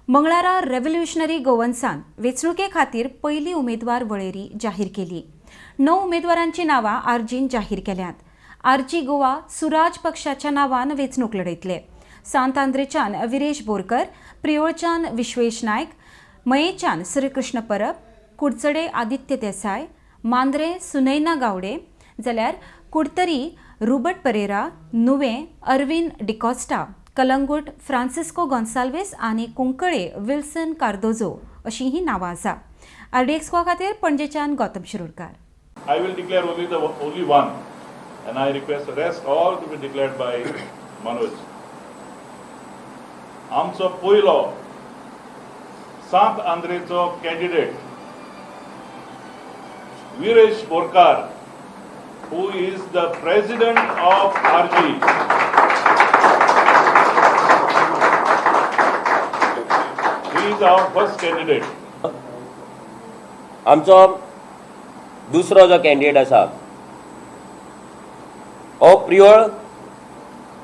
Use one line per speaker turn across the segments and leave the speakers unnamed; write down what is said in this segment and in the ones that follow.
मंगळारा रेव्होल्युशनरी गोवन्सान वेंचणुके खातीर पयली उमेदवार वळेरी जाहीर केली। 9 उमेदवारांची नावां आर्जीन जाहीर केल्यात। आर्जी गोवा सुराज पक्षाच्या नावान वेंचणूक लढयतले। सांत आंद्रेच्यान विरेश बोरकर, प्रियोळच्यान विश्वेश नायक, मयेच्यान श्रीकृष्ण परब, कुडचडे आदित्य देसाय, मांद्रे सुनैना गावडे, जाल्यार कुडतरी रुबर्ट परेरा, नुवे अरविंद डिकॉस्टा, कलंगूट फ्रांसिस्को गोन्साल्वीस आनी कुंकळे विल्सन कार्दोजो अशी ही नावां आसा। RDX खातीर पणजेच्यान Gautam Shirodkar.
I will declare only one, and I request the rest all to be declared by Manoj. आमचो पयलो सांत आंद्रेचो candidate Viresh Borkar, who is the president of RG. He is our first candidate.
आमचो दुसरो जो कॅन्डिडेट आसा हो प्रियोळ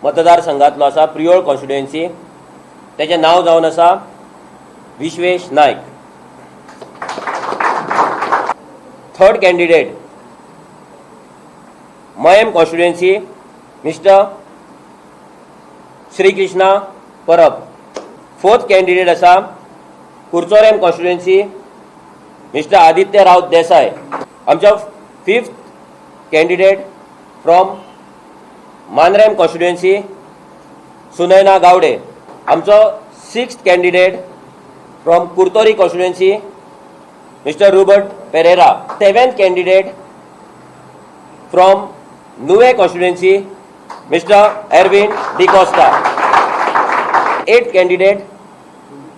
मतदारसंघातलो आसा, प्रियोळ कॉन्स्टिट्युएन्सी। तेजें नांव जावन आसा Vishwesh Naik. Third candidate Mayem constituency mister Shrikrishna Parab. Fourth candidate आसा कुर्चोरेम कॉन्स्टिट्युएन्सी मिस्टर आदित्य राव देसाय। आमचो fifth candidate from Mandrem constituency Sunaina Gawde. आमचो sixth candidate from Curtorim constituency mister Rubert Pereira. Seventh candidate from Nuvem constituency mister Arvind D'Costa. Eighth candidate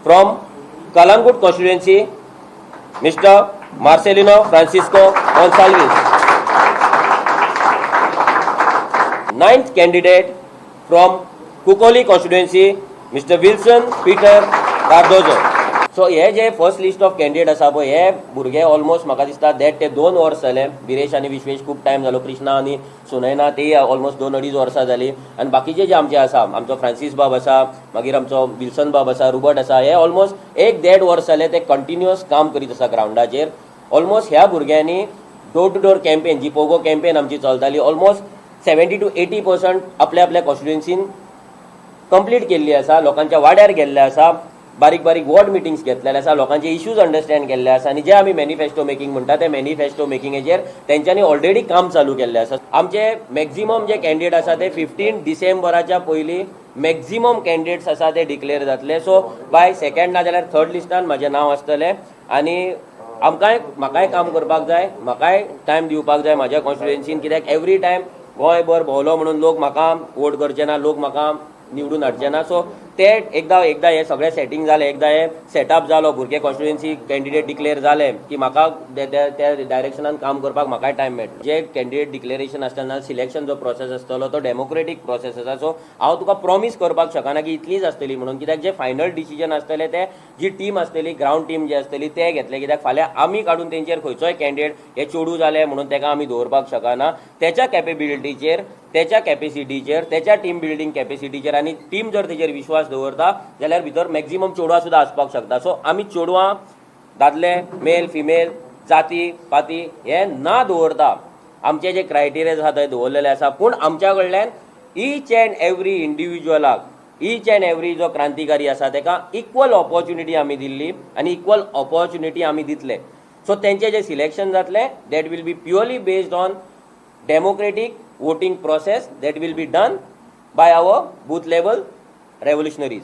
from Calangute constituency mister Marcelino Francisco Gonsalves. Ninth candidate from कुकोली constituency mister Wilson Peter Cardozo. So हे जे first list of candidate आसा पळय हे भुरगे almost म्हाका दिसता देट ते 2 वर्स जाले। विरेश आनी विश्वेश खूब टायम जालो, कृष्णा आनी सुनैना ती ऑलमोस्ट 2-2.5 वर्सां जाली। आनी बाकीचे जे आमचे आसा, आमचो फ्रांसीस बाब आसा, मागीर आमचो विल्सन बाब आसा, रुबर्ट आसा, हे ऑलमोस्ट 1-1.5 वर्स जाले ते कंटिन्युअस काम करीत आसा ग्राउंडाचेर। ऑलमोस्ट ह्या भुरग्यांनी डोर टू डोर कॅम्पेन जी पोगो कॅम्पेन आमची चलताली ऑलमोस्ट 70 to 80% आपल्या कॉन्स्टिट्युएन्सीन कंप्लीट केल्ली आसा। लोकांच्या वाड्यार गेल्ले आसा, बारीक बारीक वॉर्ड मिटिंग्स घेतलेले आसा, लोकांचे इश्यूज अंडरस्टँड केल्ले आसा आनी जे आमी मॅनिफेस्टो मेकिंग म्हणटा ते मॅनिफेस्टो मेकिंगेचेर तेंच्यांनी ऑलरेडी काम चालू केल्लें आसा। आमचे मॅक्झिमम जे कॅन्डिडेट आसा ते 15 डिसेंबराच्या पयलीं मॅक्झिमम कॅन्डिडेट्स आसा ते डिक्लेअर जातले। सो बाय सेकंड ना जाल्यार थर्ड लिस्टान म्हाजें नांव आसतलें आनी म्हाकाय काम करपाक जाय, म्हाकाय टायम दिवपाक जाय म्हाज्या कॉन्स्टिट्युएन्सीन, कित्याक एवरी टायम गोंयभर भोंवलो म्हणून लोक म्हाका वोट करचे ना, लोक म्हाका निवडून हाडचे ना। सो ते एकदां हे सगळें सेटींग जालें, एकदां हे सेटअप जालो, भुरगे कॉन्स्टिट्युएन्सी कॅन्डिडेट डिक्लेअर जाले की म्हाका त्या डायरेक्शनान काम करपाक म्हाकाय टायम मेळटा। जे कॅन्डिडेट डिक्लेरेशन आसतना सिलेक्शन जो प्रोसेस आसतलो तो डेमोक्रेटीक प्रोसेस आसा। सो हांव तुका प्रॉमीस करपाक शकना की इतलीच आसतली म्हणून, कित्याक जे फायनल डिसिजन आसतले ते जी टीम आसतली, ग्राउंड टीम जी आसतली ते घेतले, कित्याक फाल्यां आमी काडून तेंचेर खंयचोय कॅन्डिडेट हे चेडू जाले म्हणून तेका आमी दवरपाक शकना। त्याच्या कॅपेबिलिटीचेर, त्याच्या कॅपेसिटीचेर, त्याच्या टीम बिल्डिंग कॅपेसिटीचेर आनी टीम जर तेचेर विश्वास दवरता जाल्यार भितर मॅक्झिमम चेडवां सुद्दां आसपाक शकता। सो आमी चेडवां, दादले, मेल, फिमेल, जाती पाती हे ना दवरता आमचे जे क्रायटेरिया आसा थंय दवरलेले आसा। पूण आमच्या कडल्यान ईच एंड एवरी इंडिविज्युअलाक, ईच एंड एवरी जो क्रांतिकारी आसा तेका इक्वल ऑपॉर्च्युनिटी आमी दिल्ली आनी इक्वल ऑपॉर्च्युनिटी आमी दितले। सो तेंचे जे सिलेक्शन जातले that will be purely based on democratic voting process that will be done by our booth level revolutionaries.